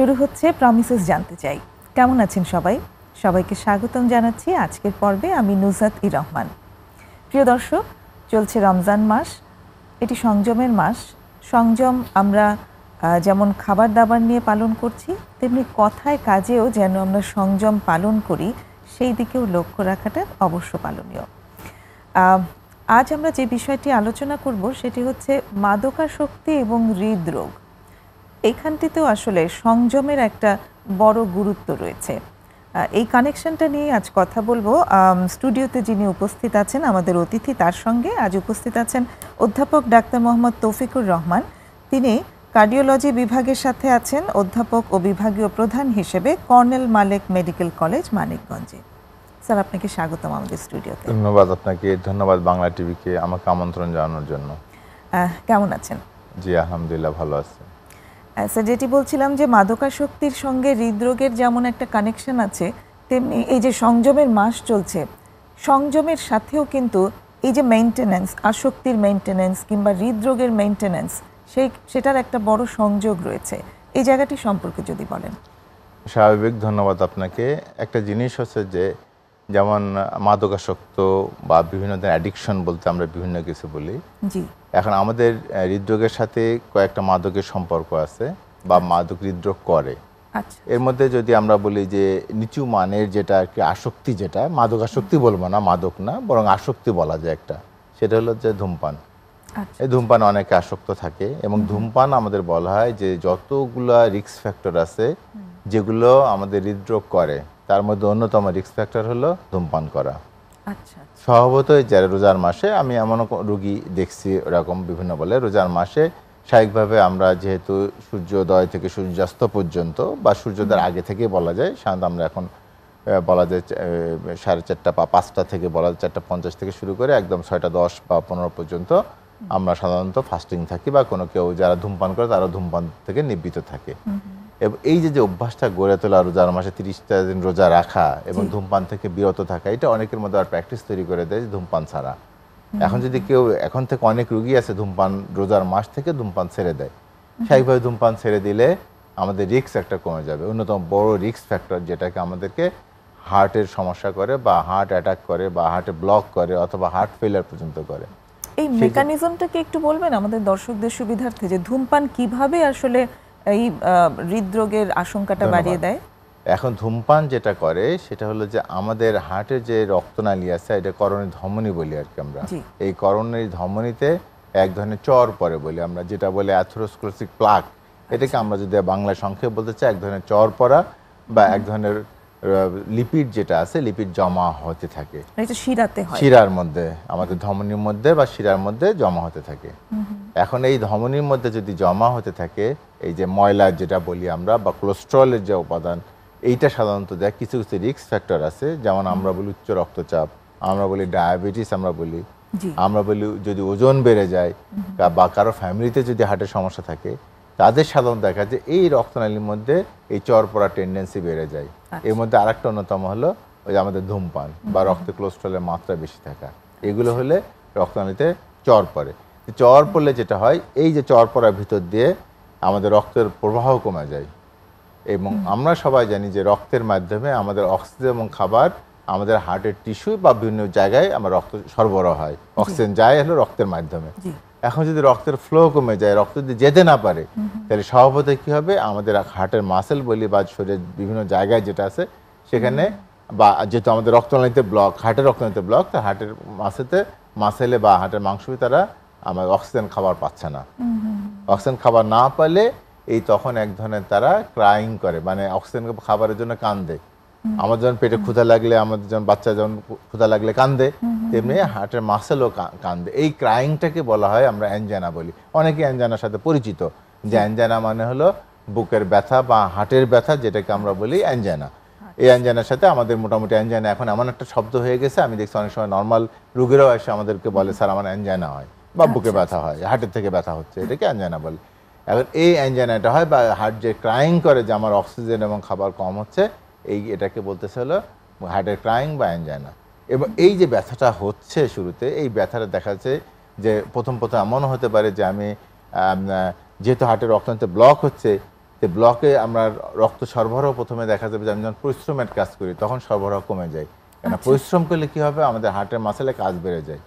শুরু হচ্ছে প্রমিসেস জানতে চাই। কেমন আছেন সবাই? সবাইকে স্বাগতম জানাচ্ছি আজকের পর্বে। আমি নুসরাত রহমান। প্রিয় দর্শক, চলছে রমজান মাস। এটি সংযমের মাস। সংযম আমরা যেমন খাবার দাবার নিয়ে পালন করছি, তেমনি কথায় কাজেও যেন আমরা সংযম পালন করি, সেই দিকেও লক্ষ্য রাখাটা অবশ্য পালনীয়। আজ আমরা যে বিষয়টি আলোচনা করব সেটি হচ্ছে মাদকাসক্তি এবং হৃদরোগ। এইখানটিতেও আসলে সংযমের একটা বড় গুরুত্ব রয়েছে। এই কানেকশনটা নিয়ে আজ কথা বলবো। স্টুডিওতে যিনি উপস্থিত আছেন, আমাদের অতিথি, তার সঙ্গে আজ উপস্থিত আছেন অধ্যাপক ডাক্তার মোহাম্মদ তৌফিকুর রহমান। তিনি কার্ডিওলজি বিভাগের সাথে আছেন অধ্যাপক ও বিভাগীয় প্রধান হিসেবে কর্নেল মালেক মেডিকেল কলেজ, মানিকগঞ্জে। স্যার, আপনাকে স্বাগতম আমাদের স্টুডিওতে। ধন্যবাদ আপনাকে, ধন্যবাদ বাংলা টিভিকে আমাকে আমন্ত্রণ জানানোর জন্য। কেমন আছেন? জি আলহামদুলিল্লাহ, ভালো আছি। স্যার, যেটি বলছিলাম যে মাদকাসক্তির সঙ্গে হৃদরোগের যেমন একটা কানেকশন আছে, তেমনি এই যে সংযমের মাস চলছে, সংযমের সাথেও কিন্তু এই যে মেইনটেনেন্স, আসক্তির মেইনটেনেন্স কিংবা হৃদরোগের মেইনটেনেন্স, সেটার একটা বড় সংযোগ রয়েছে। এই জায়গাটি সম্পর্কে যদি বলেন। স্বাভাবিক, ধন্যবাদ আপনাকে। একটা জিনিস হচ্ছে যে যেমন মাদকাসক্ত বা বিভিন্ন ধরনের অ্যাডিকশন বলতে আমরা বিভিন্ন কিছু বলি। জি। এখন আমাদের হৃদরোগের সাথে কয়েকটা মাদকের সম্পর্ক আছে বা মাদক হৃদরোগ করে। আচ্ছা। এর মধ্যে যদি আমরা বলি যে নিচু মানের যেটা আর কি আসক্তি, যেটা মাদকাসক্তি বলবো না, মাদক না, বরং আসক্তি বলা যায় একটা, সেটা হলো যে ধূমপান। এই ধূমপান অনেকে আসক্ত থাকে এবং ধূমপান আমাদের বলা হয় যে যতগুলা রিস্ক ফ্যাক্টর আছে যেগুলো আমাদের হৃদরোগ করে, তার মধ্যে অন্যতম রিস্ক ফ্যাক্টর হলো ধূমপান করা। আচ্ছা। স্বভাবতই যারা রোজার মাসে, আমি এমনও রুগী দেখছি ওরকম বিভিন্ন বলে, রোজার মাসে স্বাভাবিকভাবে আমরা যেহেতু সূর্যোদয় থেকে সূর্যাস্ত পর্যন্ত বা সূর্যোদয়ের আগে থেকে বলা যায়, সাধারণত আমরা এখন বলা যায় 4:30 বা 5টা থেকে বলা যায় 4:50 থেকে শুরু করে একদম 6:10 বা 15 পর্যন্ত আমরা সাধারণত ফাস্টিং থাকি, বা কোনো কেউ যারা ধূমপান করে তারা ধূমপান থেকে নিবৃত থাকে। এবং এই যে অভ্যাসটা গড়ে তোলা, রোজার মাসে 30টা দিন রোজা রাখা এবং ধূমপান থেকে বিরত থাকা, এটা অনেকের মধ্যে আর প্র্যাকটিস তৈরি করে দেয় ধূমপান ছাড়া। এখন যদি কেউ, এখন থেকে অনেক রুগী আছে ধূমপান রোজার মাস থেকে ধূমপান ছেড়ে দেয়, স্বাভাবিকভাবে ধূমপান ছেড়ে দিলে আমাদের রিস্ক একটা কমে যাবে। অন্যতম বড় রিস্ক ফ্যাক্টর যেটাকে আমাদেরকে হার্টের সমস্যা করে বা হার্ট অ্যাটাক করে বা হার্টে ব্লক করে অথবা হার্ট ফেলিয়ার পর্যন্ত করে। এই মেকানিজমটাকে একটু বলবেন আমাদের দর্শকদের সুবিধার্থে, যে ধূমপান কিভাবে আসলে এই হৃদরোগের আশঙ্কাটা বাড়িয়ে দেয়? এখন ধূমপান যেটা করে সেটা হলো যে আমাদের হার্টের যে রক্তনালী আছে, এটা করোনারি ধমনী বলি আর কি আমরা। এই করোনারি ধমনীতে এক ধরনের চর পড়ে বলি আমরা, যেটা বলে অ্যাথেরোস্ক্লেরোটিক প্লাক। এটাকে আমরা যদি বাংলায় সংক্ষেপে বলতে চাই, এক ধরনের চর পড়া বা এক ধরনের লিপিড যেটা আছে, লিপিড জমা হতে থাকে। এটা শিরাতে হয়, শিরার মধ্যে, আমাদের ধমনীর মধ্যে বা শিরার মধ্যে জমা হতে থাকে। এখন এই ধমনীর মধ্যে যদি জমা হতে থাকে, এই যে ময়লা যেটা বলি আমরা বা কোলেস্ট্রলের যে উপাদান, এইটা সাধারণত দেখ কিছু কিছু রিস্ক ফ্যাক্টর আছে, যেমন আমরা বলি উচ্চ রক্তচাপ, আমরা বলি ডায়াবেটিস, আমরা বলি যদি ওজন বেড়ে যায় বা কারো ফ্যামিলিতে যদি হার্টের সমস্যা থাকে, তাদের সাধারণত দেখা যায় এই রক্তনালীর মধ্যে এই চর পড়া টেন্ডেন্সি বেড়ে যায়। এর মধ্যে আরেকটা অন্যতম হলো ওই যে আমাদের ধূমপান বা রক্তে কোলেস্ট্রলের মাত্রা বেশি থাকা, এগুলো হলে রক্তনালীতে চর পড়ে। চর পড়লে যেটা হয়, এই যে চর পড়ার ভিতর দিয়ে আমাদের রক্তের প্রবাহ কমে যায়। এবং আমরা সবাই জানি যে রক্তের মাধ্যমে আমাদের অক্সিজেন এবং খাবার আমাদের হার্টের টিস্যু বা বিভিন্ন জায়গায় আমার রক্ত সরবরাহ হয়, অক্সিজেন যায় হলো রক্তের মাধ্যমে। এখন যদি রক্তের ফ্লো কমে যায়, রক্ত যদি যেতে না পারে, তাহলে স্বভাবতই কী হবে, আমাদের হার্টের মাসেল বলি বা শরীরের বিভিন্ন জায়গায় যেটা আছে সেখানে, বা যেহেতু আমাদের রক্তনালীতে ব্লক, হার্টের রক্তনালীতে ব্লক, তার হার্টের মাসেলে বা হার্টের মাংসপেশি তারা আমার অক্সিজেন খাবার পাচ্ছে না। অক্সিজেন খাবার না পেলে এই তখন এক ধরনের তারা ক্রাইং করে, মানে অক্সিজেন খাবারের জন্য কান্দে। আমার যখন পেটে ক্ষুধা লাগলে, আমাদের যখন বাচ্চা যখন ক্ষুধা লাগলে কান্দে, তেমনি হার্টের মাসেলও কান্দে। এই ক্রাইংটাকে বলা হয় আমরা অ্যাঞ্জাইনা বলি। অনেকে অ্যাঞ্জাইনার সাথে পরিচিত, যে অ্যাঞ্জাইনা মানে হলো বুকের ব্যথা বা হার্টের ব্যথা, যেটাকে আমরা বলি অ্যাঞ্জাইনা। এই অ্যাঞ্জাইনার সাথে আমাদের মোটামুটি অ্যাঞ্জাইনা এখন এমন একটা শব্দ হয়ে গেছে, আমি দেখছি অনেক সময় নর্মাল রোগীরাও এসে আমাদেরকে বলে, স্যার আমার অ্যাঞ্জাইনা হয় বা বুকে ব্যথা হয়, হার্টের থেকে ব্যথা হচ্ছে, এটাকে অ্যাঞ্জাইনা বলে। এখন এই অ্যাঞ্জাইনাটা হয় বা হার্ট যে ক্রাইং করে যে আমার অক্সিজেন এবং খাবার কম হচ্ছে, এটাকে বলতেছে হলো হার্টের ক্রাইং বা অ্যাঞ্জাইনা। এবং এই যে ব্যথাটা হচ্ছে শুরুতে, এই ব্যথাটা দেখা যাচ্ছে যে প্রথম এমনও হতে পারে যে আমি যেহেতু হার্টের রক্তনালীতে ব্লক হচ্ছে, তো ব্লকে আমরা রক্ত সরবরাহ প্রথমে দেখা যাবে যে আমি যখন পরিশ্রমের কাজ করি তখন সরবরাহ কমে যায়, কেন পরিশ্রম করলে কি হবে আমাদের হার্টের মাসেলে কাজ বেড়ে যায়।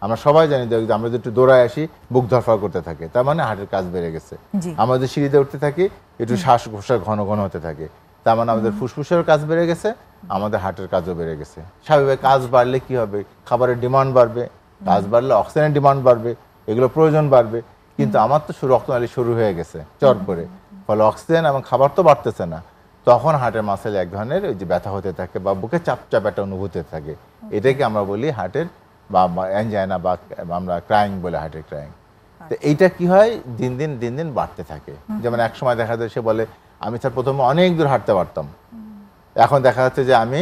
আমরা সবাই জানি যে আমরা যদি একটু দৌড়ায় আসি বুক ধরফর করতে থাকে, তার মানে হার্টের কাজ বেড়ে গেছে। আমরা যদি সিঁড়িতে উঠতে থাকি একটু শ্বাস প্রশ্বাস ঘন ঘন হতে থাকে, তার মানে আমাদের ফুসফুসের কাজ বেড়ে গেছে, আমাদের হার্টের কাজও বেড়ে গেছে। স্বাভাবিক কাজ বাড়লে কি হবে, খাবারের ডিমান্ড বাড়বে, কাজ বাড়লে অক্সিজেনের ডিমান্ড বাড়বে, এগুলো প্রয়োজন বাড়বে। কিন্তু আমার তো রক্তনালী শুরু হয়ে গেছে চট করে, ফলে অক্সিজেন এবং খাবার তো বাড়তেছে না, তখন হার্টের মাসেল এক ধরনের ওই যে ব্যথা হতে থাকে বা বুকে চাপ চাপ একটা অনুভূতি থাকে, এটাকে আমরা বলি হার্টের বা অ্যাঞ্জাইনা বা আমরা ক্রাইং বলে হার্টের ক্রাইং। তো এইটা কি হয় দিন দিন দিন দিন বাড়তে থাকে। যেমন এক সময় দেখা যায় সে বলে আমি স্যার প্রথমে অনেক দূর হাঁটতে পারতাম, এখন দেখা যাচ্ছে যে আমি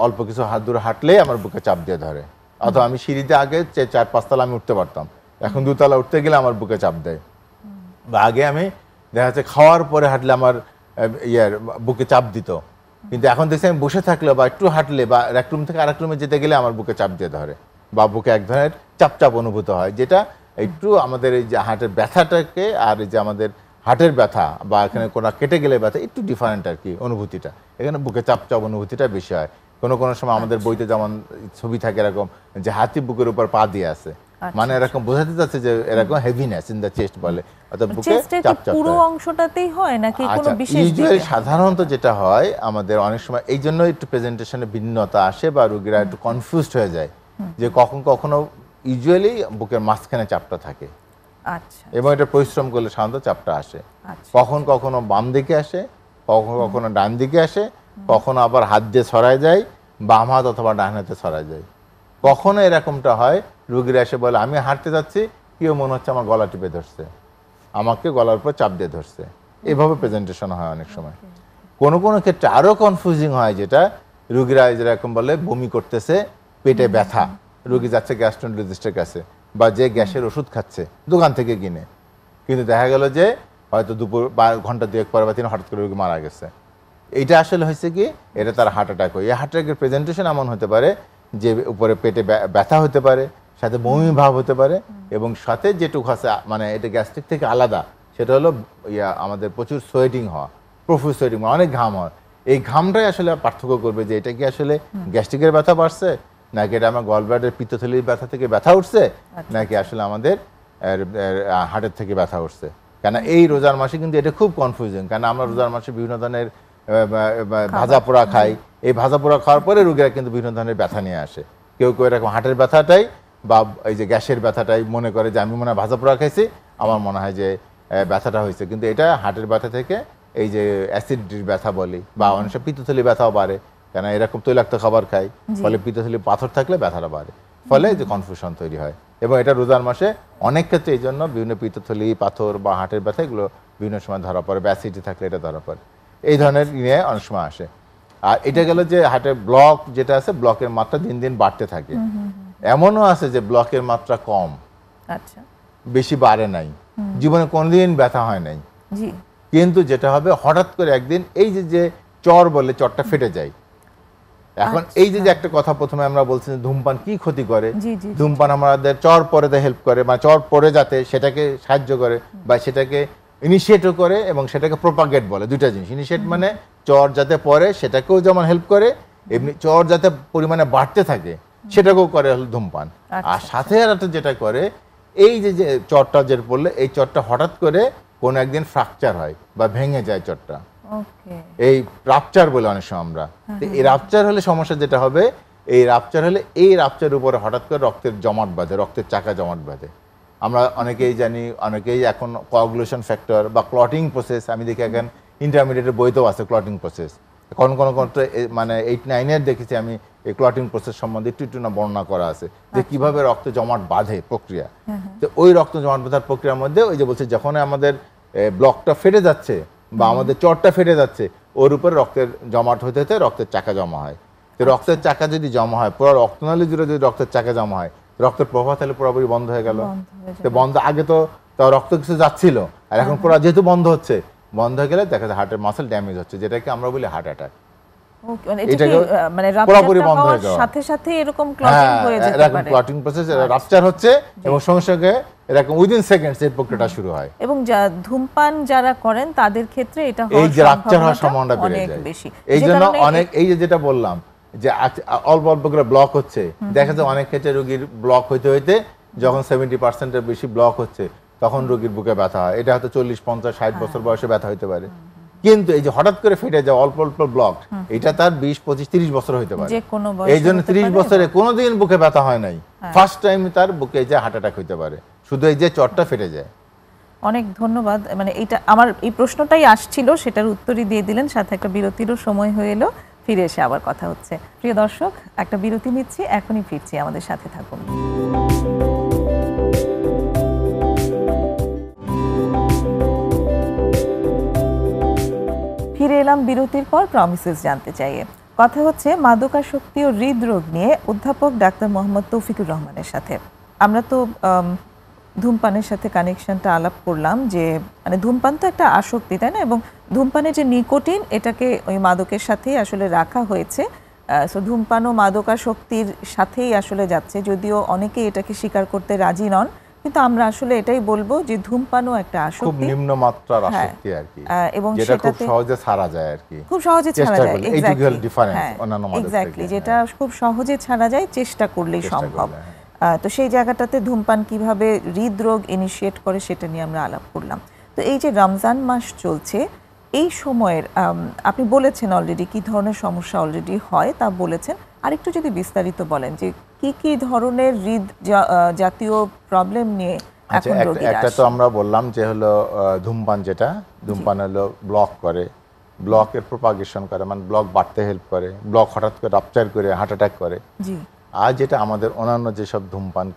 অল্প কিছু দূর হাঁটলেই আমার বুকে চাপ দিয়ে ধরে, অথবা আমি সিঁড়িতে আগে 4-5 তলা আমি উঠতে পারতাম, এখন 2 তলা উঠতে গেলে আমার বুকে চাপ দেয়। বা আগে আমি দেখা যাচ্ছে খাওয়ার পরে হাঁটলে আমার বুকে চাপ দিত, কিন্তু এখন দেখছি আমি বসে থাকলে বা একটু হাঁটলে বা এক রুম থেকে আরেক রুমে যেতে গেলে আমার বুকে চাপ দিয়ে ধরে বা বুকে এক ধরনের চাপ চাপ অনুভূত হয়, যেটা একটু আমাদের এই যে হার্টের ব্যথাটাকে আর এই যে আমাদের হার্টের ব্যথা বা এখানে কোনো কেটে গেলে ব্যথা একটু ডিফারেন্ট আর কি অনুভূতিটা, এখানে বুকে চাপ চাপ অনুভূতিটা বেশি হয়। কোনো কোনো সময় আমাদের বইতে যেমন ছবি থাকে এরকম যে হাতি বুকের উপর পা দিয়ে আছে, মানে এরকম বোঝাতে যাচ্ছে যে এরকম হেভিনেস ইন দ্য চেস্ট বলে, অর্থাৎ বুকে চাপ চাপ পুরো অংশটাতেই হয় নাকি কোনো বিশেষ ইউজুয়ালি সাধারণত যেটা হয় আমাদের অনেক সময় এই জন্য একটু প্রেজেন্টেশনে ভিন্নতা আসে বা রোগীরা একটু কনফিউজড হয়ে যায় যে কখনো ইউজুয়ালি বুকের মাঝখানে চাপটা থাকে। আচ্ছা, এবং এটা পরিশ্রম করলে সাধারণত চাপটা আসে। কখনো বাম দিকে আসে, কখনো ডান দিকে আসে, কখনো আবার হাত দিয়ে ছড়ায় যায়, বাম হাত অথবা ডান হাতে ছড়ায় যায়। কখনো এরকমটা হয় রোগীরা এসে বলে আমি হাঁটতে যাচ্ছি, কেউ মনে হচ্ছে আমার গলা টিপে ধরছে, আমাকে গলার উপর চাপ দিয়ে ধরছে, এভাবে প্রেজেন্টেশন হয় অনেক সময়। কোনো কোনো ক্ষেত্রে আরও কনফিউজিং হয়, যেটা রোগীরা যেরকম বলে বমি করতেছে, পেটে ব্যথা, রোগী যাচ্ছে গ্যাস্ট্রোএন্টারোলজিস্টের কাছে বা যে গ্যাসের ওষুধ খাচ্ছে দোকান থেকে কিনে, কিন্তু দেখা গেল যে হয়তো দুপুর বা ঘন্টা 2 পরে বা 3 হঠাৎ করে রোগী মারা গেছে। এইটা আসলে হয়েছে কি, এটা তার হার্ট অ্যাটাক হয়। এই হার্ট অ্যাটাকের প্রেজেন্টেশন এমন হতে পারে যে উপরে পেটে ব্যথা হতে পারে, সাথে বমি ভাব হতে পারে, এবং সাথে যেটুকু আছে মানে এটা গ্যাস্ট্রিক থেকে আলাদা, সেটা হলো আমাদের প্রচুর সোয়েটিং হওয়া, প্রফুর সোয়েটিং, অনেক ঘাম হয়। এই ঘামটাই আসলে পার্থক্য করবে যে এটা কি আসলে গ্যাস্ট্রিকের ব্যথা বাড়ছে, নাকি এটা আমার গলব্লাডারের পিত্তথলির ব্যথা থেকে ব্যথা উঠছে, নাকি আসলে আমাদের হার্টের থেকে ব্যথা উঠছে। কেন এই রোজার মাসে কিন্তু এটা খুব কনফিউজিং, কারণ আমরা রোজার মাসে বিভিন্ন ধরনের ভাজা পোড়া খাই, এই ভাজা পোড়া খাওয়ার পরে রোগীরা কিন্তু বিভিন্ন ধরনের ব্যথা নিয়ে আসে। কেউ কেউ এরকম হার্টের ব্যথাটাই বা এই যে গ্যাসের ব্যথাটাই মনে করে যে আমি মনে হয় ভাজা পোড়া খাইছি, আমার মনে হয় যে ব্যথাটা হয়েছে, কিন্তু এটা হার্টের ব্যথা থেকে এই যে অ্যাসিডিটির ব্যথা বলি, বা অনেক সময় পিত্তথলি ব্যথাও বাড়ে, কেন এরকম তৈলাক্ত খাবার খাই, ফলে পিত্তথলি পাথর থাকলে ব্যথাটা বাড়ে, ফলে যে কনফিউশন তৈরি হয়। এবং এটা রোজার মাসে অনেক ক্ষেত্রে এই জন্য বিভিন্ন পিত্তথলি, পাথর বা হার্টের ব্যথা এগুলো বিভিন্ন সময় ধরা পড়ে, অ্যাসিডিটি থাকলে এটা ধরা পড়ে, এই ধরনের নিয়ে অনেক সময় আসে। আর এটা গেল যে হার্টের ব্লক যেটা আছে, ব্লকের মাত্রা দিন দিন বাড়তে থাকে। এমনও আছে যে ব্লকের মাত্রা কম, আচ্ছা, বেশি বাড়ে নাই, জীবনে কোনোদিন ব্যথা হয় নাই, কিন্তু যেটা হবে হঠাৎ করে একদিন এই যে চর বলে চরটা ফেটে যায়। এখন এই যে একটা কথা প্রথমে আমরা বলছি ধূমপান কি ক্ষতি করে, ধূমপান আমাদের চর পড়েতে হেল্প করে, মানে চর পড়ে যাতে সেটাকে সাহায্য করে বা সেটাকে ইনিশিয়েটও করে, এবং সেটাকে প্রোপাগেট বলে, দুইটা জিনিস। ইনিশিয়েট মানে চর যাতে পড়ে সেটাকেও যেমন হেল্প করে, এমনি চর যাতে পরিমাণে বাড়তে থাকে সেটাকেও করে হলো ধূমপান। আর সাথে আর একটা যেটা করে, এই যে চরটা যেটা পড়লে এই চরটা হঠাৎ করে কোনো একদিন ফ্র্যাকচার হয় বা ভেঙে যায় চরটা, এই রাপচার বলে অনেক সময় আমরা। এই রাপচার হলে সমস্যা যেটা হবে, এই রাপচার হলে এই রাপচারের উপরে হঠাৎ করে রক্তের জমাট বাঁধে, রক্তের চাকা জমাট বাঁধে। আমরা অনেকেই জানি, অনেকেই এখন কোয়াগুলেশন ফ্যাক্টর বা ক্লটিং প্রসেস, আমি দেখি এখন ইন্টারমিডিয়েটের বইতেও আছে ক্লটিং প্রসেস। কোন মানে 8-9 দেখেছি আমি এই ক্লটিং প্রসেস সম্বন্ধে একটু না বর্ণনা করা আছে যে কিভাবে রক্ত জমাট বাঁধে প্রক্রিয়া। তো ওই রক্ত জমাট বাঁধার প্রক্রিয়ার মধ্যে ওই যে বলছে যখন আমাদের ব্লকটা ফেটে যাচ্ছে বা আমাদের চরটা ফেটে যাচ্ছে, ওর উপরে রক্তের জমাট হতে হতে রক্তের চাকা জমা হয়। তো রক্তের চাকা যদি জমা হয়, পুরো রক্তনালী জুড়ে যদি রক্তের চাকা জমা হয়, রক্তের প্রবাহ তাহলে পুরোপুরি বন্ধ হয়ে গেল। তো বন্ধ, আগে তো রক্ত কিছু যাচ্ছিল, আর এখন পুরো যেহেতু বন্ধ হচ্ছে, বন্ধ হয়ে গেলে দেখা যায় হার্টের মাসেল ড্যামেজ হচ্ছে, যেটাকে আমরা বলি হার্ট অ্যাটাক। ওকে, মানে এটা কি মানে রাপচার হওয়ার সাথে সাথে এরকম ক্লটিং হয়ে যেতে পারে? এরকম ক্লটিং প্রসেস, রাপচার হচ্ছে এবং সঙ্গে সঙ্গে এরকম উইদিন সেকেন্ডস এর প্রক্রিয়াটা শুরু হয়। এবং ধূমপান যারা করেন তাদের ক্ষেত্রে এটা এই যে রাপচার হওয়ার সম্ভাবনা বেড়ে যায় বেশি। এই জন্য অনেক, এই যে যেটা বললাম যে অল্প অল্প করে ব্লক হচ্ছে, দেখা যায় অনেক ক্ষেত্রে রোগীর ব্লক হইতে হইতে যখন 70% এর বেশি ব্লক হচ্ছে তখন রোগীর বুকে ব্যথা হয়। এটা হয়তো 40, 50, 60 বছর বয়সে ব্যথা হইতে পারে। কিন্তু এই যে হঠাৎ করে ফেটে যায় অল্প অল্প ব্লক, এটা তার 20, 25, 30 বছর হইতে পারে। এই জন্য 30 বছরে কোনোদিন বুকে ব্যথা হয় নাই, ফার্স্ট টাইম তার বুকে যে হার্ট অ্যাটাক হইতে পারে, শুধু এই যে চটটা ফেটে যায়। অনেক ধন্যবাদ। মানে এটা আমার এই প্রশ্নটাই আসছিল, সেটার উত্তরই দিয়ে দিলেন, সাথে একটা বিরতিরও সময় হয়ে এলো। ফিরে এসে আবার কথা হচ্ছে। প্রিয় দর্শক, একটা বিরতি নিচ্ছি, এখনই ফিরছি, আমাদের সাথে থাকুন। ফিরে এলাম বিরতির পর। প্রমিসেস জানতে চাইয়ে কথা হচ্ছে মাদকাসক্তি ও হৃদরোগ নিয়ে অধ্যাপক ডাক্তার মোহাম্মদ তৌফিকুর রহমানের সাথে। আমরা তো ধূমপানের সাথে কানেকশনটা আলাপ করলাম যে মানে ধূমপান তো একটা আসক্তি, তাই না? এবং ধূমপানের যে নিকোটিন, এটাকে ওই মাদকের সাথেই আসলে রাখা হয়েছে। সো ধূমপান ও মাদকাসক্তির সাথেই আসলে যাচ্ছে, যদিও অনেকে এটাকে স্বীকার করতে রাজি নন, কিন্তু আমরা আসলে এটাই বলবো যে ধূমপানও একটা আসক্তি, খুব নিম্ন মাত্রার আসক্তি আর কি, এবং যেটা খুব সহজে ছাড়া যায় আর কি, খুব সহজে ছাড়া যায়। এক্স্যাক্টলি ডিফারেন্স অন্যান্য মাদক থেকে, এক্স্যাক্টলি, যেটা খুব সহজে ছাড়া যায়, চেষ্টা করলেই সম্ভব। তো সেই জায়গাটাতে ধূমপান কিভাবে হৃদরোগ ইনিশিয়েট করে সেটা নিয়ে আমরা আলাপ করলাম। তো এই যে রমজান মাস চলছে, এই সময়ের আপনি বলেছেন অলরেডি কি ধরনের সমস্যা অলরেডি হয় তা বলেছেন, আরেকটু যদি বিস্তারিত বলেন যে কি কি ধরনের জাতীয় প্রবলেম নিয়ে এখন রোগীরা আসে। একটা তো আমরা বললাম যে হলো ধূমপান, যেটা ধূমপান হলো ব্লক করে, ব্লকের প্রোপাগেশন করে, মানে ব্লক বাড়তে হেল্প করে, ব্লক হঠাৎ করে রাপচার করে হার্ট অ্যাটাক করে। জি। আর যেটা আমাদের অন্যান্য যেসব ধূমপান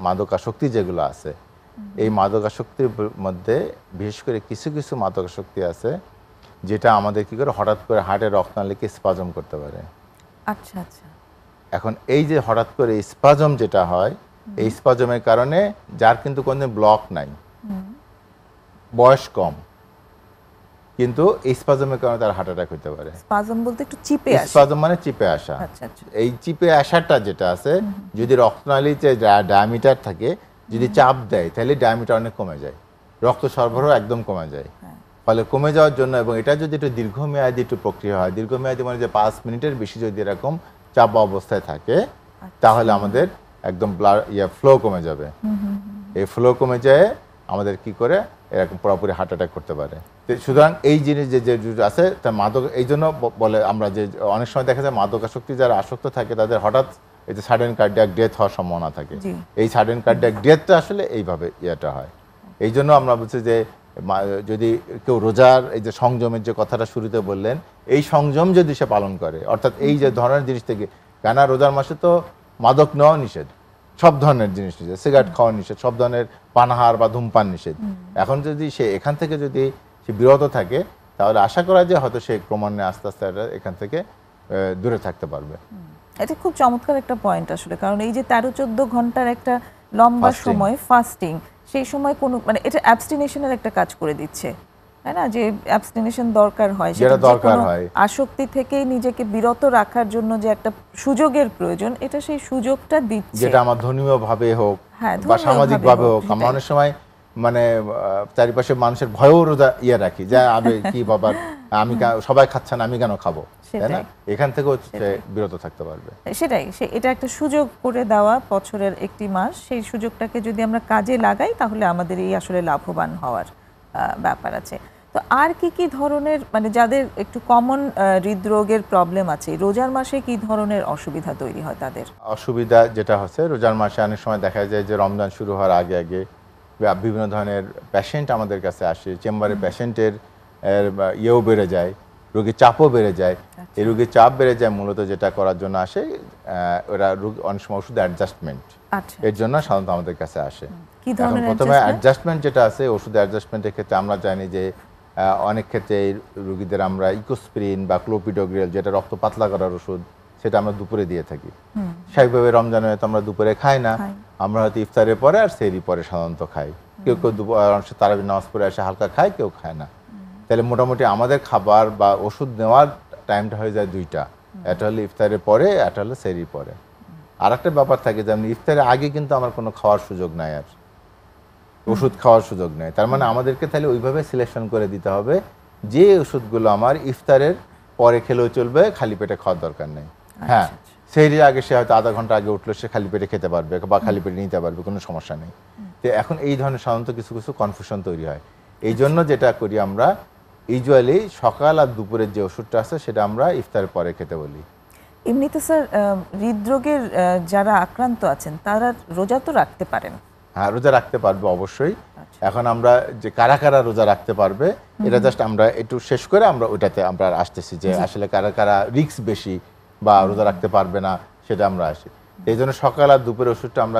মাদকাসক্তি যেগুলো আছে, এই মাদকাসক্তির মধ্যে বিশেষ করে কিছু কিছু মাদকাসক্তি আছে যেটা আমাদের কি করে হঠাৎ করে হার্টের রক্তনালীকে স্পাজম করতে পারে। আচ্ছা আচ্ছা। এখন এই যে হঠাৎ করে স্পাজম যেটা হয়, এই স্পাজমের কারণে যার কিন্তু কোনো ব্লক নাই, বয়স কম, কিন্তু এই স্পাজমের কারণে তার হার্ট অ্যাটাক হতে পারে। স্পাজম বলতে একটু চিপে আসা। স্পাজম মানে চিপে আসা। আচ্ছা আচ্ছা। এই চিপে আসাটা যেটা আছে, যদি রক্তনালীতে ডায়ামিটার থাকে, যদি চাপ দেয় তাহলে ডায়ামিটার অনেক কমে যায়, রক্ত সরবরাহ একদম কমে যায়। ফলে কমে যাওয়ার জন্য, এবং এটা যদি একটু দীর্ঘমেয়াদী একটু প্রক্রিয়া হয়, দীর্ঘমেয়াদী মানে যে 5 মিনিটের বেশি যদি এরকম চাপা অবস্থায় থাকে, তাহলে আমাদের একদম ফ্লো কমে যাবে। এই ফ্লো কমে যায় আমাদের কি করে এরকম পুরোপুরি হার্ট অ্যাটাক করতে পারে। সুতরাং এই জিনিস যে আছে তা মাদক, এই জন্য বলে আমরা যে অনেক সময় দেখা যায় মাদকাসক্তি যারা আসক্ত থাকে তাদের হঠাৎ এই যে সাডেন কার্ডিয়াক ডেথ হওয়ার সম্ভাবনা থাকে। এই সাডেন কার্ডিয়াক ডেথটা আসলে এইভাবে ইয়েটা হয়। এই জন্য আমরা বলছি যে যদি কেউ রোজার এই যে সংযমের যে কথাটা শুরুতে বললেন, এই সংযম যদি সে পালন করে, অর্থাৎ এই যে ধরনের জিনিস থেকে, কেন রোজার মাসে তো মাদক নেওয়া নিষেধ, সব ধরনের জিনিস নিষেধ, সিগারেট খাওয়া নিষেধ, সব ধরনের পানাহার বা ধূমপান নিষেধ। এখন যদি সে এখান থেকে যদি সে বিরত থাকে, তাহলে আশা করা যায় হয়তো সে ক্রমান্বয়ে আস্তে আস্তে এখান থেকে দূরে থাকতে পারবে। এটা খুব চমৎকার একটা পয়েন্ট আসলে, কারণ এই যে 13-14 ঘন্টার একটা লম্বা সময় ফাস্টিং, সেই সময় কোনো মানে এটা অ্যাবস্টিনেশনের একটা কাজ করে দিচ্ছে, তাই না? যে অ্যাবস্টিনেশন দরকার হয়, সেটা দরকার হয় আসক্তি থেকে নিজেকে বিরত রাখার জন্য যে একটা সুযোগের প্রয়োজন, এটা সেই সুযোগটা দিচ্ছে, যেটা আমার ধর্মীয় ভাবে হোক বা সামাজিক ভাবে হোক। আমরা অনেক সময় মানে চারিপাশে মানুষের ভয়ও রোজা ইয়ে রাখি, যে আমি কি বাবা, আমি সবাই খাচ্ছেন আমি কেন খাবো, তাই না? এখান থেকেও বিরত থাকতে পারবে। সেটাই, এটা একটা সুযোগ করে দেওয়া, বছরের একটি মাস, সেই সুযোগটাকে যদি আমরা কাজে লাগাই তাহলে আমাদের এই আসলে লাভবান হওয়ার ব্যাপার আছে। তো আর কি কি ধরনের, মানে যাদের একটু কমন হৃদরোগের প্রবলেম আছে, রোজার মাসে কি ধরনের অসুবিধা তৈরি হয় তাদের? অসুবিধা যেটা হচ্ছে রোজার মাসে অনেক সময় দেখা যায় যে রমজান শুরু হওয়ার আগে আগে বিভিন্ন ধরনের পেশেন্ট আমাদের কাছে আসে, চেম্বারে পেশেন্টের ইয়েও বেড়ে যায়, রোগীর চাপও বেড়ে যায়। এই রোগীর চাপ বেড়ে যায় মূলত যেটা করার জন্য আসে, ওরা অনেক সময় ওষুধ অ্যাডজাস্টমেন্ট, এর জন্য সাধারণত আমাদের কাছে আসে। এখন প্রথমে অ্যাডজাস্টমেন্ট যেটা আছে, ওষুধ অ্যাডজাস্টমেন্টের ক্ষেত্রে আমরা জানি যে অনেক ক্ষেত্রে এই রোগীদের আমরা ইকোস্প্রিন বা ক্লোপিডোগ্রেল, যেটা রক্ত পাতলা করার ওষুধ, সেটা আমরা দুপুরে দিয়ে থাকি। স্বাভাবিকভাবে রমজানে হয়তো আমরা দুপুরে খাই না, আমরা হয়তো ইফতারের পরে আর সেহরির পরে সাধারণত খাই। কেউ কেউ তারাবির নামাজ পড়ে এসে হালকা খায়, কেউ খায় না। তাহলে মোটামুটি আমাদের খাবার বা ওষুধ নেওয়ার টাইমটা হয়ে যায় 2টা। এটা হলো ইফতারের পরে, এটা হলো সেহরির পরে। আর একটা ব্যাপার থাকে, যেমন ইফতারের আগে কিন্তু আমার কোনো খাওয়ার সুযোগ নাই, আর ওষুধ খাওয়ার সুযোগ নেই। তার মানে আমাদেরকে তাহলে ওইভাবে সিলেকশন করে দিতে হবে যে ওষুধগুলো আমার ইফতারের পরে খেলেও চলবে, খালি পেটে খাওয়ার দরকার নেই। হ্যাঁ, সেহরির আগে সে হয়তো আধা ঘন্টা আগে উঠলো, সে খালি পেটে খেতে পারবে বা খালি পেটে নিতে পারবে, কোনো সমস্যা নেই। তো এখন এই ধরনের সাধারণত কিছু কিছু কনফিউশন তৈরি হয়। এই জন্য যেটা করি আমরা, ইউজুয়ালি সকাল আর দুপুরের যে ওষুধটা আছে সেটা আমরা ইফতারের পরে খেতে বলি। এমনিতে স্যার হৃদরোগের যারা আক্রান্ত আছেন তারা রোজা তো রাখতে পারেন? হ্যাঁ, রোজা রাখতে পারবে অবশ্যই। এখন আমরা যে কারা কারা রোজা রাখতে পারবে এটা জাস্ট আমরা একটু শেষ করে আমরা ওটাতে আমরা আসতেছি যে আসলে কারা কারা রিস্ক বেশি বা রোজা রাখতে পারবে না, সেটা আমরা আসি। এই জন্য সকাল আর দুপুরের ওষুধটা আমরা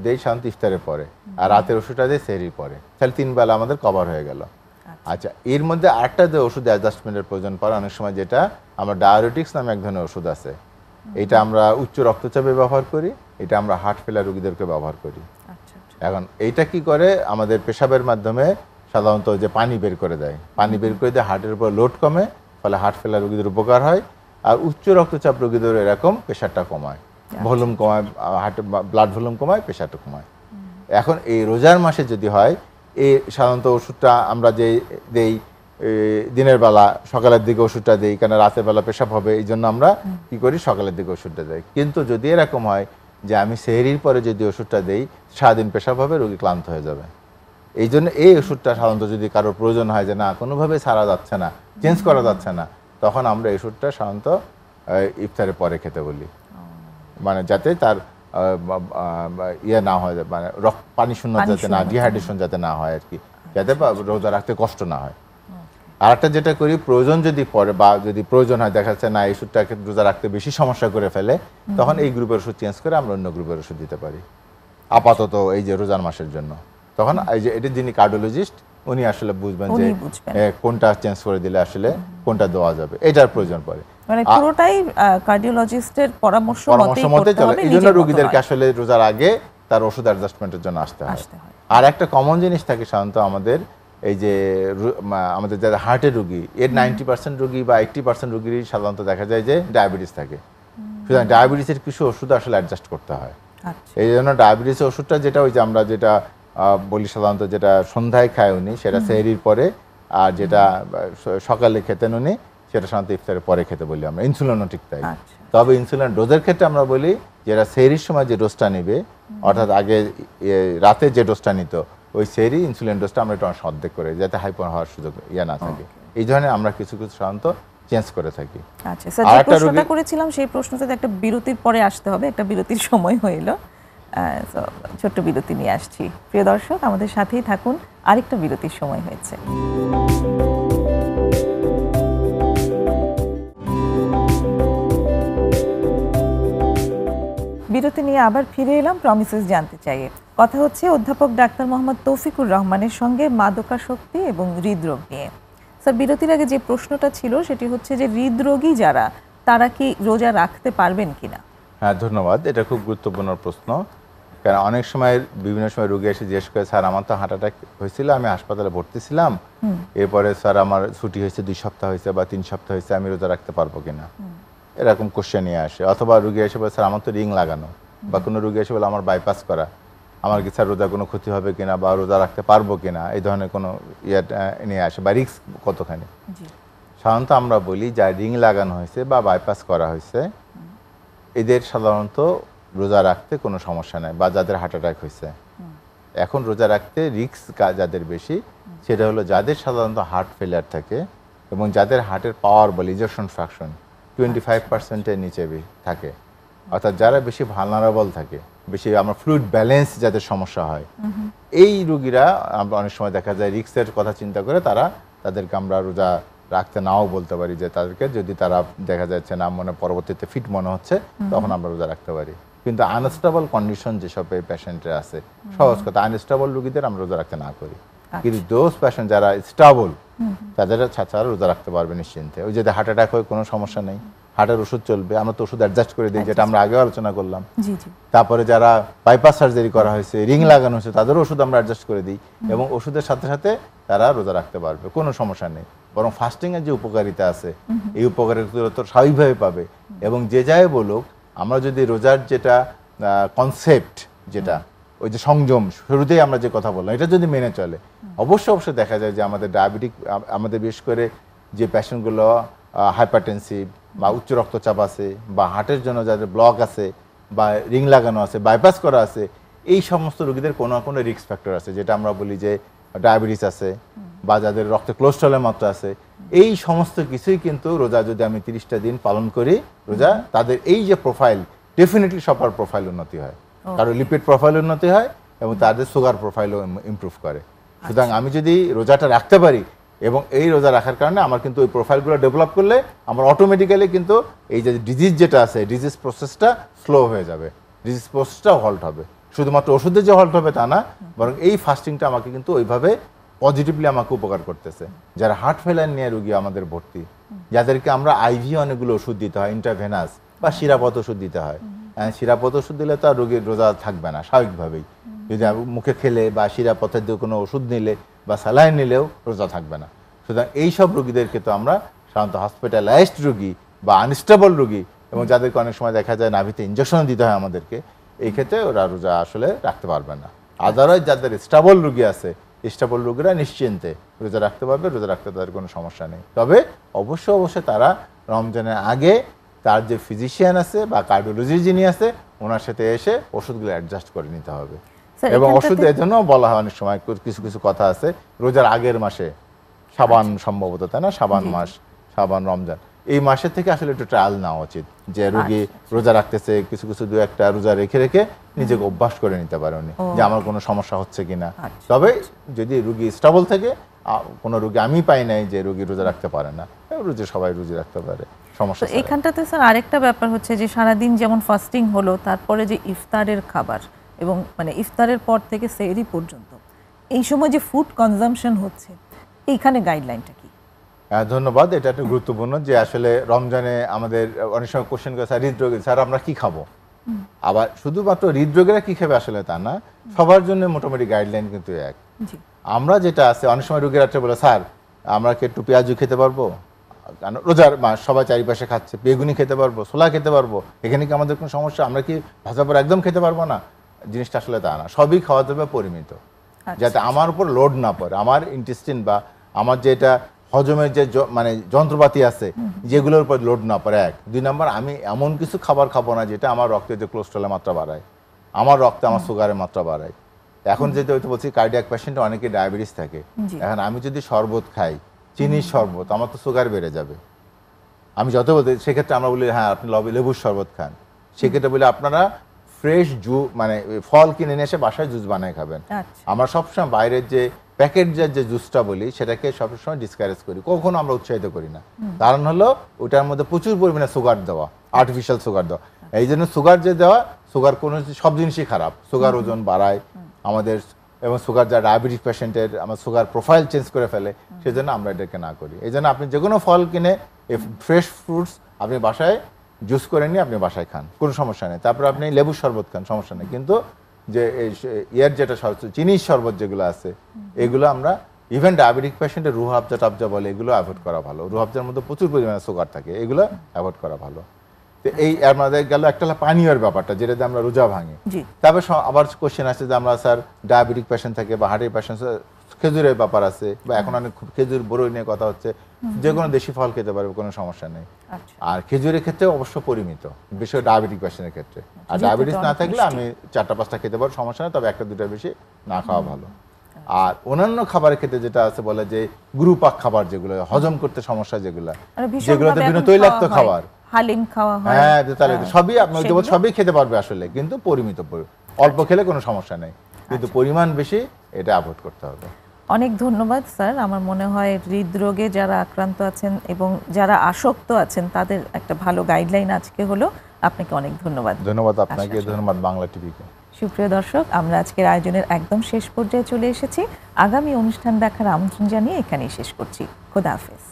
দেই সাধারণত ইফতারের পরে, আর রাতের ওষুধটা দেয় সেহরির পরে। তাহলে 3 বেলা আমাদের কভার হয়ে গেল। আচ্ছা, এর মধ্যে আরেকটা যে ওষুধ অ্যাডজাস্টমেন্টের প্রয়োজন পড়ে অনেক সময়, যেটা আমরা ডায়াবেটিক্স নামে এক ধরনের ওষুধ আছে। এটা আমরা উচ্চ রক্তচাপে ব্যবহার করি, এটা আমরা হার্ট ফেলার রোগীদেরকে ব্যবহার করি। এখন এইটা কি করে, আমাদের পেশাবের মাধ্যমে সাধারণত যে পানি বের করে দেয়, পানি বের করে দিয়ে হার্টের উপর লোড কমে, ফলে হার্ট ফেলার রোগীদের উপকার হয়। আর উচ্চ রক্তচাপ রোগীদের এরকম প্রেশারটা কমায়, ভলিউম কমায়, হার্টের ব্লাড ভলিউম কমায়, প্রেশারটা কমায়। এখন এই রোজার মাসে যদি হয়, এই সাধারণত ওষুধটা আমরা যে দেই দিনের বেলা, সকালের দিকে ওষুধটা দিই, কেন রাতের বেলা পেশাব হবে, এই জন্য আমরা কি করি, সকালের দিকে ওষুধটা দেই। কিন্তু যদি এরকম হয় যে আমি সেহরির পরে যদি ওষুধটা দেই, সারাদিন পেশাব হবে, রোগী ক্লান্ত হয়ে যাবে। এই জন্য এই ওষুধটা সাধারণত যদি কারোর প্রয়োজন হয় যে না কোনোভাবে ছাড়া যাচ্ছে না, চেঞ্জ করা যাচ্ছে না, তখন আমরা এই ওষুধটা সাধারণত ইফতারের পরে খেতে বলি, মানে যাতে তার ইয়ে না হয়, মানে পানি শূন্য যাতে না, ডিহাইড্রেশন যাতে না হয় আর কি, যাতে রোজা রাখতে কষ্ট না হয়। আর একটা যেটা করি, প্রয়োজন যদি পড়ে বা যদি প্রয়োজন হয়, দেখা যাচ্ছে না এই ওষুধটাকে রোজা রাখতে বেশি সমস্যা করে ফেলে, তখন এই গ্রুপের ওষুধ চেঞ্জ করে আমরা অন্য গ্রুপের ওষুধ দিতে পারি আপাতত এই যে রোজার মাসের জন্য। তখন এই যে এটি যিনি কার্ডিওলজিস্ট, উনি আসলে বুঝবেন যে কোনটা চেঞ্জ করে দিলে আসলে কোনটা দেওয়া যাবে, এটার প্রয়োজন পড়ে। মানে পুরোটাই কার্ডিওলজিস্টের পরামর্শ মতে চলে। এই জন্য রোগীদেরকে আসলে রোজার আগে তার ওষুধ অ্যাডজাস্টমেন্টের জন্য আসতে হয়। আর একটা কমন জিনিস থাকে সাধারণত আমাদের, এই যে আমাদের যারা হার্টের রোগী, এর 90% রোগী বা 80% রোগীরই সাধারণত দেখা যায় যে ডায়াবেটিস থাকে। সুতরাং ডায়াবেটিসের কিছু ওষুধ আসলে অ্যাডজাস্ট করতে হয়। এই জন্য ডায়াবেটিসের ওষুধটা যেটা, ওই যে আমরা যেটা বলি সাধারণত, যেটা সন্ধ্যায় খায় উনি, সেটা সেহরির পরে, আর যেটা সকালে খেতেন উনি, সেটা সাধারণত ইফতারের পরে খেতে বলি আমরা। ইনসুলিনও ঠিক তাই। তবে ইনসুলিন ডোজের ক্ষেত্রে আমরা বলি যেটা সেহরির সময় যে ডোজটা নেবে, অর্থাৎ আগে রাতে যে ডোজটা নিত, ওই সেহরি ইনসুলিন ডোজটা আমরা একটু অর্ধেক করে, যাতে হাইপার হওয়ার সুযোগ না থাকে। এই ধরনের আমরা কিছু কিছু সাধারণত চেঞ্জ করে থাকি। আচ্ছা স্যার, যে প্রশ্নটা করেছিলাম সেই প্রশ্নটাতে একটা বিরতির পরে আসতে হবে, একটা বিরতির সময় হইল, ছোট্ট বিরতি নিয়ে আসছি। প্রিয় দর্শক, আমাদের সাথেই থাকুন, আরেকটা বিরতির সময় হয়েছে। বিরতি নিয়ে আবার ফিরে এলাম প্রমিসেস জানতে চাইয়ে। কথা হচ্ছে অধ্যাপক ডাক্তার মোহাম্মদ তৌফিকুর রহমানের সঙ্গে মাদকাসক্তি এবং হৃদরোগ নিয়ে। স্যার, বিরতির আগে যে প্রশ্নটা ছিল সেটি হচ্ছে যে হৃদরোগী যারা, তারা কি রোজা রাখতে পারবেন কিনা? হ্যাঁ, ধন্যবাদ। এটা খুব গুরুত্বপূর্ণ প্রশ্ন। কারণ অনেক সময় বিভিন্ন সময় রোগী এসে জিজ্ঞেস করে, স্যার আমার তো হার্ট অ্যাটাক হয়েছিল, আমি হাসপাতালে ভর্তি ছিলাম, এরপরে স্যার আমার ছুটি হয়েছে 2 সপ্তাহ হয়েছে বা 3 সপ্তাহ হয়েছে, আমি রোজা রাখতে পারবো কিনা, এরকম কোশ্চেন নিয়ে আসে। অথবা রোগী এসে বলে, স্যার আমার তো রিং লাগানো, বা কোনো রোগী এসে বলে আমার বাইপাস করা, আমার কি স্যার রোজা কোনো ক্ষতি হবে কিনা বা রোজা রাখতে পারবো কিনা, এই ধরনের কোনো ইয়ে নিয়ে আসে, বা রিস্ক কতখানি। সাধারণত আমরা বলি যা রিং লাগানো হয়েছে বা বাইপাস করা হয়েছে, এদের সাধারণত রোজা রাখতে কোনো সমস্যা নেই, বা যাদের হার্ট অ্যাটাক হয়েছে। এখন রোজা রাখতে রিস্ক যাদের বেশি, সেটা হলো যাদের সাধারণত হার্ট ফেলিয়ার থাকে এবং যাদের হার্টের পাওয়ার বলে ইজেকশন ফ্র্যাকশন 25%-এর নিচে থাকে, অর্থাৎ যারা বেশি ভালনারেবল থাকে, বেশি আমার ফ্লুইড ব্যালেন্স যাদের সমস্যা হয়, এই রোগীরা আমরা অনেক সময় দেখা যায় রিস্কের কথা চিন্তা করে তাদেরকে আমরা রোজা রাখতে নাও বলতে পারি, যে তাদেরকে যদি তারা দেখা যাচ্ছে না মনে পরবর্তীতে ফিট মনে হচ্ছে, তখন আমরা রোজা রাখতে পারি। কিন্তু আনস্টেবল কন্ডিশন যেসব পেশেন্টের আছে, সহজ কথা, আনস্টেবল রোগীদের আমরা রোজা রাখতে না করি। কিন্তু দোজ পেশেন্ট যারা স্টেবল, তাদের ছাড়া রোজা রাখতে পারবে নিশ্চিন্তে। ওই যদি হার্ট অ্যাটাক হয় কোনো সমস্যা নেই, হার্টের ওষুধ চলবে, আমরা তো ওষুধ অ্যাডজাস্ট করে দিই, যেটা আমরা আগেও আলোচনা করলাম। জি জি। তারপরে যারা বাইপাস সার্জারি করা হয়েছে, রিং লাগানো হয়েছে, তাদেরও ওষুধ আমরা অ্যাডজাস্ট করে দিই, এবং ওষুধের সাথে সাথে তারা রোজা রাখতে পারবে, কোনো সমস্যা নেই। বরং ফাস্টিং এর যে উপকারিতা আছে, এই উপকারিতা তো স্বাভাবিকভাবে পাবে। এবং যে যাই বলুক, আমরা যদি রোজার যেটা কনসেপ্ট, যেটা ওই যে সংযম, শুরুতেই আমরা যে কথা বললাম, এটা যদি মেনে চলে, অবশ্যই দেখা যায় যে আমাদের ডায়াবেটিক, আমাদের বিশেষ করে যে পেশেন্টগুলো হাইপারটেনসিভ বা উচ্চ রক্তচাপ আছে, বা হার্টের জন্য যাদের ব্লক আছে, বা রিং লাগানো আছে, বাইপাস করা আছে, এই সমস্ত রোগীদের কোনো না কোনো রিস্ক ফ্যাক্টর আছে, যেটা আমরা বলি যে ডায়াবেটিস আছে, বা যাদের রক্তে কোলেস্ট্রলের মাত্রা আছে। এই সমস্ত কিছুই কিন্তু রোজা যদি আমি 30টা দিন পালন করি, রোজা, তাদের এই যে প্রোফাইল, ডেফিনেটলি সবার প্রোফাইল উন্নতি হয়, কারো লিপিড প্রোফাইল উন্নতি হয়, এবং তাদের সুগার প্রোফাইলও ইমপ্রুভ করে। সুতরাং আমি যদি রোজাটা রাখতে পারি, এবং এই রোজা রাখার কারণে আমার কিন্তু ওই প্রোফাইলগুলো ডেভেলপ করলে আমার অটোমেটিক্যালি কিন্তু এই যে ডিজিজ যেটা আছে, ডিজিজ প্রসেসটা স্লো হয়ে যাবে, ডিজিজ প্রসেসটা হল্ট হবে। শুধুমাত্র ওষুধে যে হল্ট হবে তা না, বরং এই ফাস্টিংটা আমাকে কিন্তু ওইভাবে পজিটিভলি আমাকে উপকার করতেছে। যারা হার্ট ফেলার নিয়ে রোগী আমাদের ভর্তি, যাদেরকে আমরা আইভি অনেকগুলো ওষুধ দিতে হয়, ইন্ট্রাভেনাস বা শিরাপথ ওষুধ দিতে হয়, শিরাপথ ওষুধ দিলে তো আর রোগীর রোজা থাকবে না স্বাভাবিকভাবেই। যদি মুখে খেলে বা শিরাপথের দিয়ে কোনো ওষুধ নিলে বা স্যালাইন নিলেও রোজা থাকবে না। সুতরাং এইসব রোগীদেরকে তো আমরা সাধারণত হসপিটালাইজড রোগী বা আনস্টেবল রোগী, এবং যাদেরকে অনেক সময় দেখা যায় নাভিতে ইঞ্জেকশন দিতে হয় আমাদেরকে, এই ক্ষেত্রে ওরা রোজা আসলে রাখতে পারবে না। আদারওয়াইজ যাদের স্টেবল রোগী আছে, স্টেবল রোগীরা নিশ্চিন্তে রোজা রাখতে পারবে, রোজা রাখতে তাদের কোনো সমস্যা নেই। তবে অবশ্যই তারা রমজানের আগে তার যে ফিজিশিয়ান আছে বা কার্ডিওলজি যিনি আছে, ওনার সাথে এসে ওষুধগুলো অ্যাডজাস্ট করে নিতে হবে। এবং ওষুধের জন্য বলা হয় অনেক সময় কিছু কিছু কথা আছে, রোজার আগের মাসে, শাবান সম্ভবত, তাই না, শাবান মাস, শাবান রমজান, এই মাসের থেকে আসলে একটু ট্রায়াল নেওয়া উচিত, যে রোগী রোজা রাখতেছে, কিছু কিছু দু একটা রোজা রেখে রেখে নিজেকে অভ্যাস করে নিতে পারে উনি, যে আমার কোনো সমস্যা হচ্ছে কিনা। তবে যদি রোগী স্টেবল থেকে, কোনো রোগী আমি পাই নাই যে রোগী রোজা রাখতে পারে না, রোজা সবাই রোজা রাখতে পারে, সমস্যা। এখানটাতে স্যার আরেকটা ব্যাপার হচ্ছে যে সারাদিন যেমন ফাস্টিং হলো, তারপরে যে ইফতারের খাবার, এবং মানে ইফতারের পর থেকে সেহরি পর্যন্ত এই সময় যে ফুড কনজাম্পশন হচ্ছে, এইখানে গাইডলাইনটা কি? ধন্যবাদ, এটা একটা গুরুত্বপূর্ণ, যে আসলে রমজানে আমাদের অনেক সময় কোশ্চেন করে, স্যার হৃদরোগী, স্যার আমরা কি খাবো? আবার শুধুমাত্র হৃদরোগীরা কি খাবে আসলে তা না, সবার জন্য মোটামুটি গাইডলাইন কিন্তু এক। আমরা যেটা আছে, অনেক সময় রোগীরা বলে, স্যার আমরা কি একটু পেঁয়াজু খেতে পারবো? কারণ রোজার মাস, সবাই চারিপাশে খাচ্ছে, বেগুনি খেতে পারবো, ছোলা খেতে পারবো, এখানে কি আমাদের কোনো সমস্যা? আমরা কি ভাজা পর একদম খেতে পারবো না? জিনিসটা আসলে তা না, সবই খাওয়া যাবে পরিমিত, যাতে আমার উপর লোড না পড়ে, আমার ইন্টেস্টিন বা আমার যেটা হজমের যে মানে যন্ত্রপাতি আছে, যেগুলোর উপর লোড না পড়ে, এক। 2 নম্বর, আমি এমন কিছু খাবার খাবো না যেটা আমার রক্তে যে কোলেস্ট্রলের মাত্রা বাড়ায়, আমার রক্তে আমার সুগারের মাত্রা বাড়ায়। এখন যেটা হয়তো বলছি, কার্ডিয়াক পেশেন্টে অনেকে ডায়াবেটিস থাকে, এখন আমি যদি শরবত খাই, চিনির শরবত, আমার তো সুগার বেড়ে যাবে। আমি যত বলতে, সেক্ষেত্রে আমরা বলি হ্যাঁ আপনি লেবুর শরবত খান, সেক্ষেত্রে বলি আপনারা ফ্রেশ মানে ফল কিনে নিয়ে এসে বাসায় জুস বানায় খাবেন। আমরা সবসময় বাইরের যে প্যাকেট যে জুসটা বলি, সেটাকে সবসময় ডিসকারেজ করি, কখনো আমরা উৎসাহিত করি না। কারণ হলো ওটার মধ্যে প্রচুর পরিমাণে সুগার দেওয়া, আর্টিফিশিয়াল সুগার দেওয়া। এই জন্য সুগার যে দেওয়া, সুগার কোনো সব জিনিসই খারাপ, সুগার ওজন বাড়ায় আমাদের, এবং সুগার যা ডায়াবেটিক পেশেন্টের আমার সুগার প্রোফাইল চেঞ্জ করে ফেলে, সেজন্য আমরা এটাকে না করি। এই জন্য আপনি যে কোনো ফল কিনে, ফ্রেশ ফ্রুটস আপনি বাসায় জুস করে নিয়ে আপনি বাসায় খান, কোনো সমস্যা নেই। তারপর আপনি লেবুর শরবত খান, সমস্যা নেই। কিন্তু যে ইয়ার যেটা চিনির শরবত যেগুলো আছে, এগুলো আমরা ইভেন ডায়াবেটিক পেশেন্টের রুহ আফজা টাবজা বলে, এগুলো অ্যাভয়েড করা ভালো। রুহ আফজার মধ্যে প্রচুর পরিমাণে সুগার থাকে, এগুলো অ্যাভয়েড করা ভালো। তো এই আমাদের গেল একটা পানীয়ের ব্যাপারটা, যেটাতে আমরা রোজা ভাঙি। তারপর আবার কোশ্চেন আছে যে আমরা স্যার ডায়াবেটিক পেশেন্ট থাকে বা হার্টের পেশেন্ট, খেজুরের ব্যাপার আছে, বা এখন অনেক খেজুর বড়ই নিয়ে কথা হচ্ছে, যে কোনো দেশি ফল খেতে পারবে, কোনো সমস্যা নেই। আর খেজুরের ক্ষেত্রে অবশ্য পরিমিত, বিশেষ ডায়াবেটিক পেশেন্টের ক্ষেত্রে। আর ডায়াবেটিস না থাকলে আমি 4টা-5টা খেতে পারবো, সমস্যা নেই, তবে 1টা-2টা বেশি না খাওয়া ভালো। আর অন্যান্য খাবারের ক্ষেত্রে যেটা আছে বলে যে গুরুপাক খাবার, যেগুলো হজম করতে সমস্যা, যেগুলোতে বিভিন্ন তৈলাক্ত খাবার, হালিম খাওয়া হয়, হ্যাঁ তাহলে সবই আপনি সবই খেতে পারবে আসলে, কিন্তু পরিমিত, অল্প খেলে কোনো সমস্যা নেই, কিন্তু পরিমাণ বেশি, এটা অ্যাভয়েড করতে হবে। অনেক ধন্যবাদ স্যার। আমার মনে হয় হৃদরোগে যারা আক্রান্ত আছেন এবং যারা আসক্ত আছেন, তাদের একটা ভালো গাইডলাইন আজকে হলো। আপনাকে অনেক ধন্যবাদ। ধন্যবাদ আপনাকে, ধন্যবাদ বাংলা টিভিকে। সুপ্রিয় দর্শক, আমরা আজকের আয়োজনের একদম শেষ পর্যায়ে চলে এসেছি। আগামী অনুষ্ঠান দেখার আমন্ত্রণ জানিয়ে এখানেই শেষ করছি। খোদা হাফেজ।